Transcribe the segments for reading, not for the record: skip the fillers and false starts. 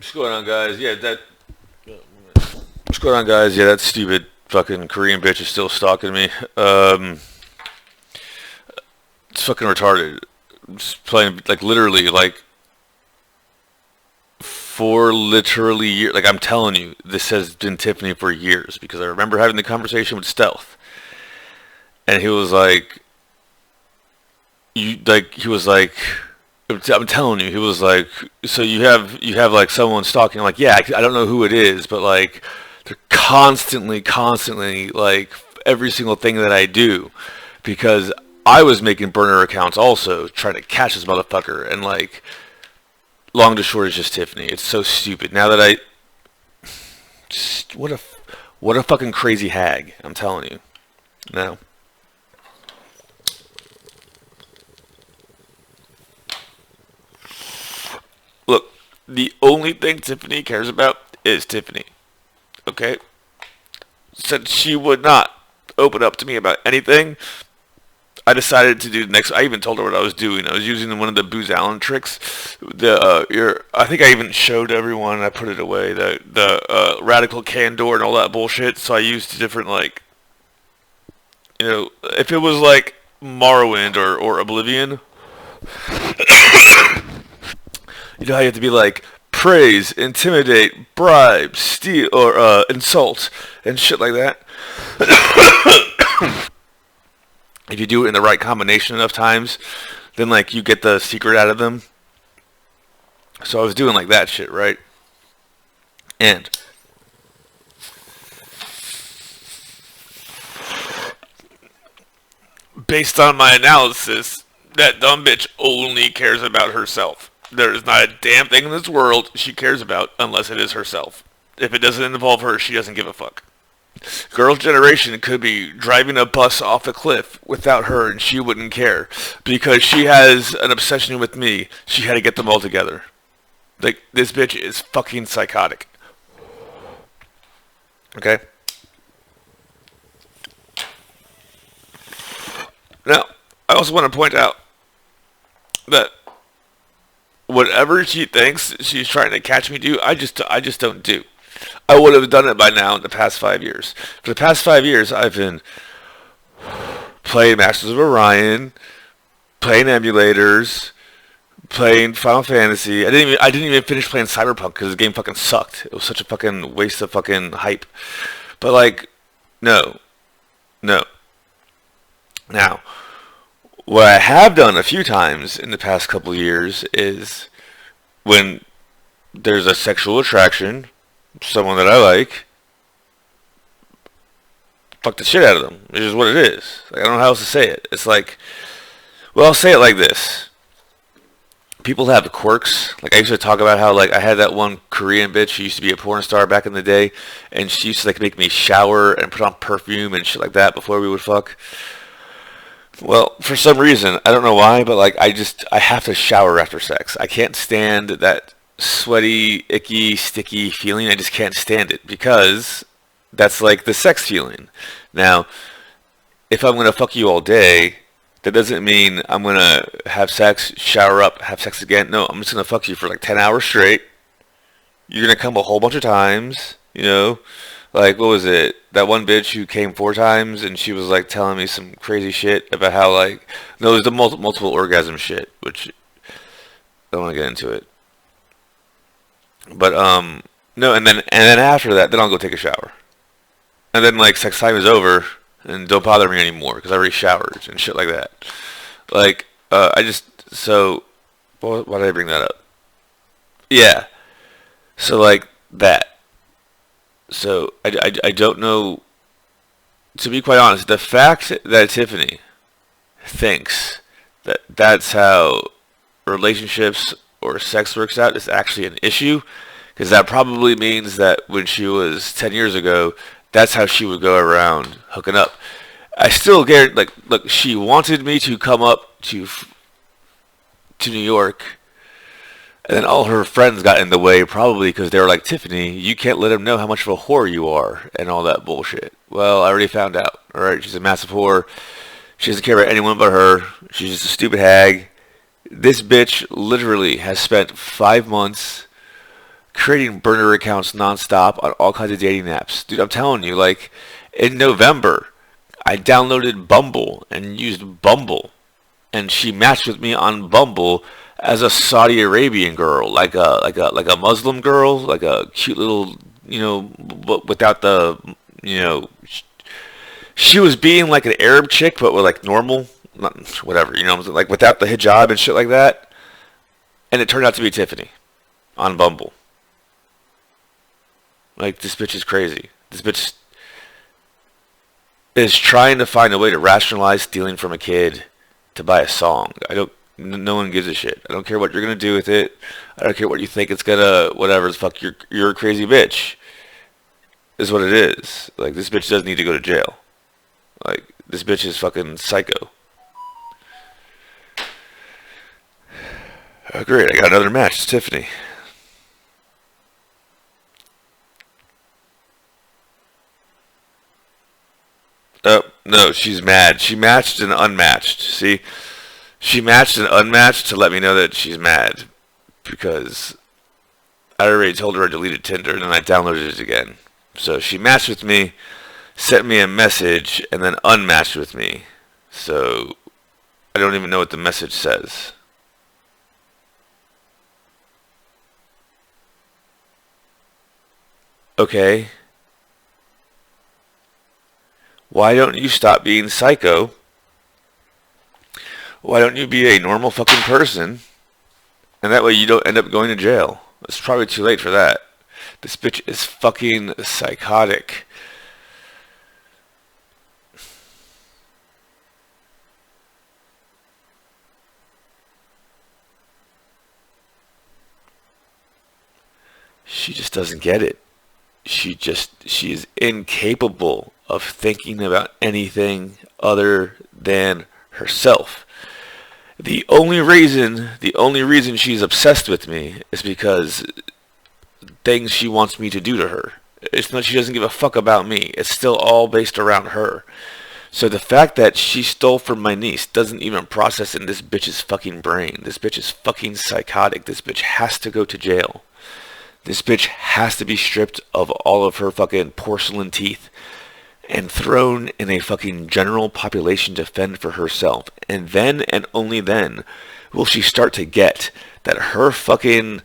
What's going on, guys? What's going on, guys? Yeah, that stupid fucking Korean bitch is still stalking me. It's fucking retarded. Just playing like literally like for literally years. Like I'm telling you, this has been Tiffany for years because I remember having the conversation with Stealth, and he was like, "You like," he was like. I'm telling you, he was like, so you have like someone stalking. I'm like, yeah, I don't know who it is, but like they're constantly like every single thing that I do, because I was making burner accounts also trying to catch this motherfucker, and like long to short is just Tiffany. It's so stupid. Now that I, just, what a fucking crazy hag. I'm telling you. Now, look, the only thing Tiffany cares about is Tiffany. Okay, since she would not open up to me about anything, I decided to do the next. I even told her what I was doing. I was using one of the Booz Allen tricks. I think I even showed everyone. I put it away. The radical candor and all that bullshit. So I used different like, if it was like Morrowind or Oblivion, you know how you have to be like praise, intimidate, bribe, steal, or insult and shit like that. If you do it in the right combination enough times, then like you get the secret out of them. So I was doing like that shit, right? And based on my analysis, that dumb bitch only cares about herself. There is not a damn thing in this world she cares about unless it is herself. If it doesn't involve her, she doesn't give a fuck. Girl's generation could be driving a bus off a cliff without her and she wouldn't care. Because she has an obsession with me, she had to get them all together. Like, this bitch is fucking psychotic. Okay? Now, I also want to point out that whatever she thinks she's trying to catch me do, I just don't do. I would have done it by now in the past 5 years. For the past 5 years, I've been playing Masters of Orion, playing emulators, playing Final Fantasy. I didn't even finish playing Cyberpunk because the game fucking sucked. It was such a fucking waste of fucking hype. But like, no, no. Now, what I have done a few times in the past couple of years is when there's a sexual attraction, someone that I like, fuck the shit out of them. It's just what it is. Like, I don't know how else to say it. It's like, well, I'll say it like this. People have quirks. Like, I used to talk about how, like, I had that one Korean bitch. She used to be a porn star back in the day, and she used to, like, make me shower and put on perfume and shit like that before we would fuck. Well, for some reason, I don't know why, but, like, I have to shower after sex. I can't stand that sweaty, icky, sticky feeling. I just can't stand it because that's like the sex feeling. Now, if I'm gonna fuck you all day, that doesn't mean I'm gonna have sex, shower up, have sex again. No, I'm just gonna fuck you for like 10 hours straight. You're gonna come a whole bunch of times, Like, what was it? That one bitch who came 4 times and she was like telling me some crazy shit about how, like, no, it was the multiple orgasm shit, which I don't want to get into it. But no, and then after that, then I'll go take a shower. And then like sex time is over, and don't bother me anymore because I already showered and shit like that. Like I just so why did I bring that up? Yeah. So like that. So I don't know. To be quite honest, the fact that Tiffany thinks that that's how relationships or sex works out is actually an issue, because that probably means that when she was 10 years ago, that's how she would go around hooking up. I still guarantee, like, look, she wanted me to come up to New York, and then all her friends got in the way, probably because they were like, Tiffany, you can't let him know how much of a whore you are, and all that bullshit. Well, I already found out. All right, she's a massive whore. She doesn't care about anyone but her. She's just a stupid hag. This bitch literally has spent 5 months creating burner accounts nonstop on all kinds of dating apps. Dude, I'm telling you, like, in November, I downloaded Bumble and used Bumble, and she matched with me on Bumble as a Saudi Arabian girl, like a Muslim girl, like a cute little, but without the, you know, she was being like an Arab chick, but with like normal, not, whatever, like without the hijab and shit like that. And it turned out to be Tiffany on Bumble. Like, this bitch is crazy. This bitch is trying to find a way to rationalize stealing from a kid to buy a song. No one gives a shit. I don't care what you're gonna do with it. I don't care what you think it's gonna, whatever. The fuck, you're a crazy bitch. Is what it is. Like, this bitch doesn't need to go to jail. Like, this bitch is fucking psycho. Oh, great, I got another match. It's Tiffany. Oh, no, she's mad. She matched and unmatched. See? She matched and unmatched to let me know that she's mad. Because I already told her I deleted Tinder and then I downloaded it again. So she matched with me, sent me a message, and then unmatched with me. So I don't even know what the message says. Okay. Why don't you stop being psycho? Why don't you be a normal fucking person? And that way you don't end up going to jail. It's probably too late for that. This bitch is fucking psychotic. She just doesn't get it. She is incapable of thinking about anything other than herself. The only reason she's obsessed with me is because things she wants me to do to her. It's not, she doesn't give a fuck about me. It's still all based around her. So the fact that she stole from my niece doesn't even process in this bitch's fucking brain. This bitch is fucking psychotic. This bitch has to go to jail. This bitch has to be stripped of all of her fucking porcelain teeth and thrown in a fucking general population to fend for herself. And then and only then will she start to get that her fucking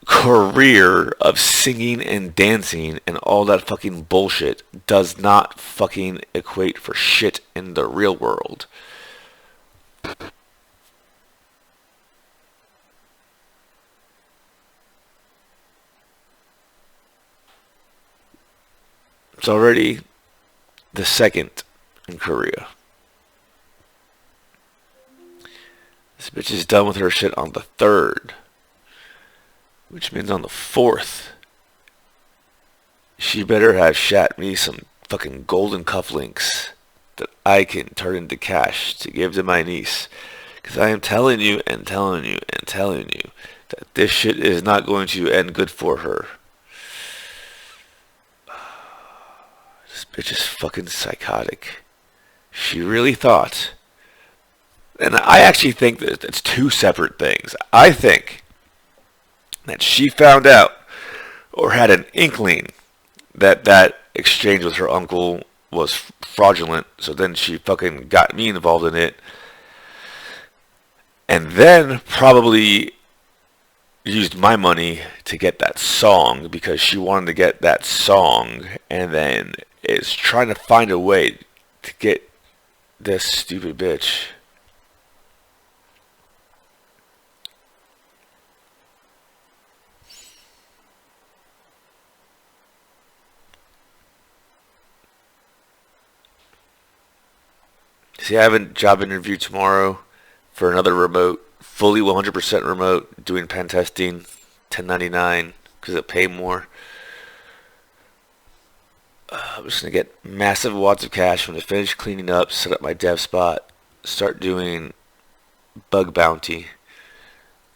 career of singing and dancing and all that fucking bullshit does not fucking equate for shit in the real world. It's already the second in Korea. This bitch is done with her shit on the third, which means on the fourth, she better have shat me some fucking golden cufflinks that I can turn into cash to give to my niece. Because I am telling you and telling you and telling you that this shit is not going to end good for her. This bitch is fucking psychotic. She really thought, and I actually think that it's two separate things. I think that she found out or had an inkling that that exchange with her uncle was fraudulent, so then she fucking got me involved in it, and then probably used my money to get that song because she wanted to get that song, and then is trying to find a way to get this stupid bitch. See, I have a job interview tomorrow for another remote, fully 100% remote, doing pen testing, 1099, because it pay more. I'm just going to get massive wads of cash when I finish cleaning up, set up my dev spot, start doing bug bounty,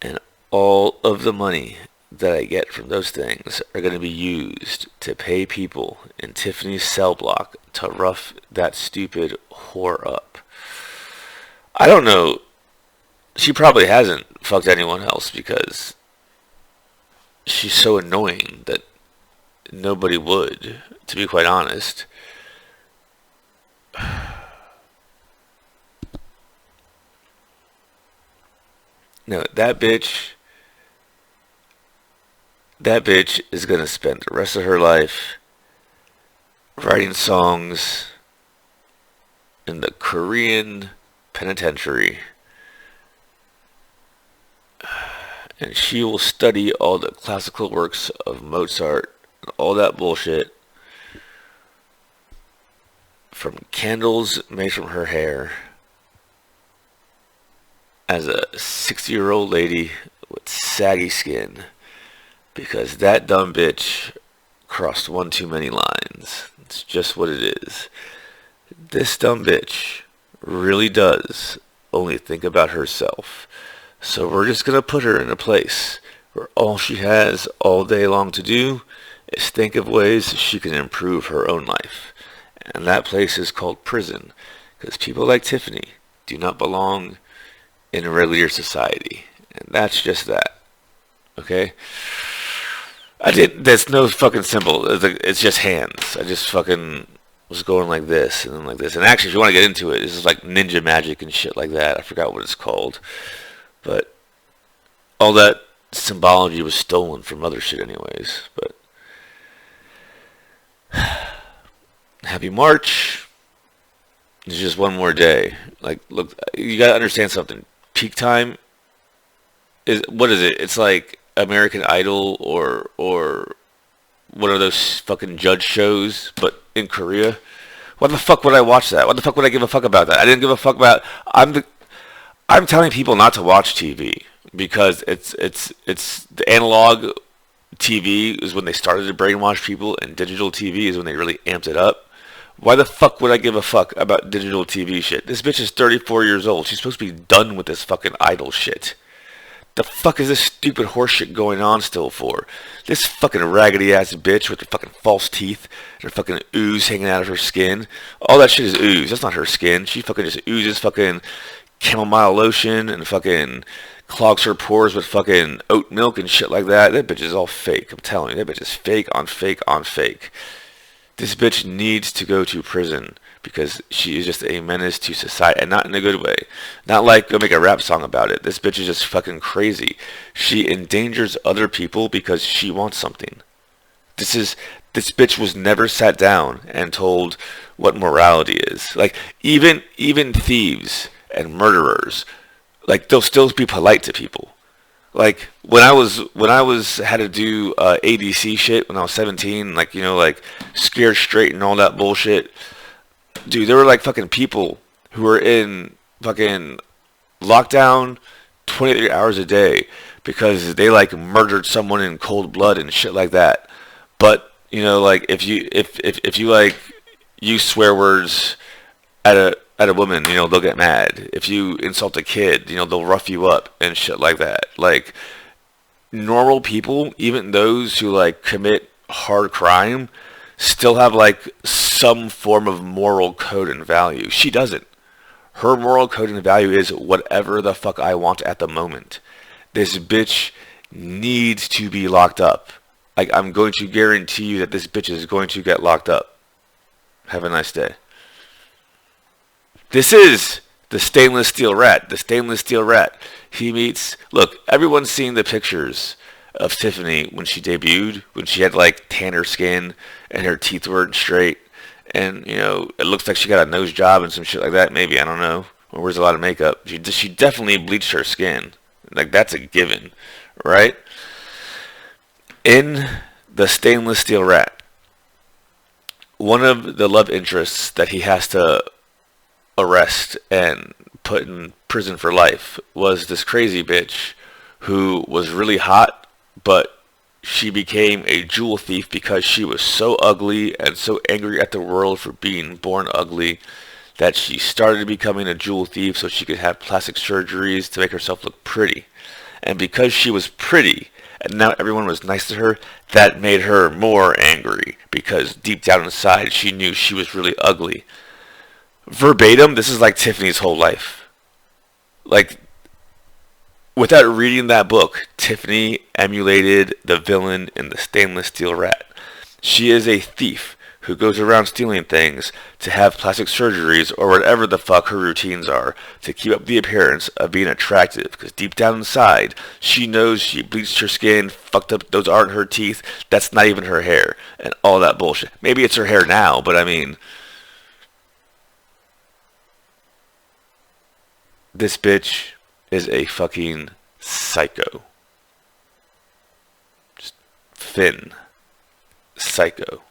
and all of the money that I get from those things are going to be used to pay people in Tiffany's cell block to rough that stupid whore up. I don't know. She probably hasn't fucked anyone else because she's so annoying that nobody would, to be quite honest. No, that bitch is gonna spend the rest of her life writing songs in the Korean penitentiary, and she will study all the classical works of Mozart and all that bullshit from candles made from her hair as a 60-year-old lady with saggy skin because that dumb bitch crossed one too many lines. It's just what it is. This dumb bitch really does only think about herself. So we're just gonna put her in a place where all she has all day long to do is think of ways she can improve her own life. And that place is called prison. Because people like Tiffany do not belong in a regular society. And that's just that. Okay? That's no fucking symbol. It's just hands. I just fucking was going like this and then like this. And actually, if you want to get into it, this is like ninja magic and shit like that. I forgot what it's called. But all that symbology was stolen from other shit anyways. But happy March. It's just one more day. Like, look, you gotta understand something. Peak time is, what is it? It's like American Idol or one of those fucking judge shows, but in Korea. Why the fuck would I watch that? Why the fuck would I give a fuck about that? I didn't give a fuck about. I'm telling people not to watch TV because it's the analog TV is when they started to brainwash people, and digital TV is when they really amped it up. Why the fuck would I give a fuck about digital TV shit? This bitch is 34 years old. She's supposed to be done with this fucking idol shit. The fuck is this stupid horseshit going on still for? This fucking raggedy ass bitch with the fucking false teeth and her fucking ooze hanging out of her skin. All that shit is ooze. That's not her skin. She fucking just oozes fucking chamomile lotion and fucking clogs her pores with fucking oat milk and shit like that. That bitch is all fake. I'm telling you, that bitch is fake on fake on fake. This bitch needs to go to prison because she is just a menace to society, and not in a good way. Not like go make a rap song about it. This bitch is just fucking crazy. She endangers other people because she wants something. This bitch was never sat down and told what morality is. Like even thieves and murderers, like they'll still be polite to people. Like when I was had to do ADC shit when I was 17, like like scared straight and all that bullshit. Dude, there were like fucking people who were in fucking lockdown 23 hours a day because they like murdered someone in cold blood and shit like that. But like if you like use swear words at a woman, they'll get mad. If you insult a kid, they'll rough you up and shit like that. Like normal people, even those who like commit hard crime, still have like some form of moral code and value. She doesn't. Her moral code and value is whatever the fuck I want at the moment. This bitch needs to be locked up. Like I'm going to guarantee you that this bitch is going to get locked up. Have a nice day. This is the stainless steel rat. The stainless steel rat. He meets. Look, everyone's seen the pictures of Tiffany when she debuted, when she had like tanner skin and her teeth weren't straight, and it looks like she got a nose job and some shit like that. Maybe, I don't know. Or wears a lot of makeup. She definitely bleached her skin. Like that's a given, right? In the stainless steel rat, one of the love interests that he has to arrest and put in prison for life was this crazy bitch who was really hot, but she became a jewel thief because she was so ugly and so angry at the world for being born ugly that she started becoming a jewel thief so she could have plastic surgeries to make herself look pretty. And because she was pretty and now everyone was nice to her, that made her more angry because deep down inside she knew she was really ugly. Verbatim, this is like Tiffany's whole life. Like, without reading that book, Tiffany emulated the villain in the Stainless Steel Rat. She is a thief who goes around stealing things to have plastic surgeries or whatever the fuck her routines are to keep up the appearance of being attractive, because deep down inside she knows she bleached her skin, fucked up, those aren't her teeth, that's not even her hair, and all that bullshit. Maybe it's her hair now, but I mean, this bitch is a fucking psycho. Just Finn. Psycho.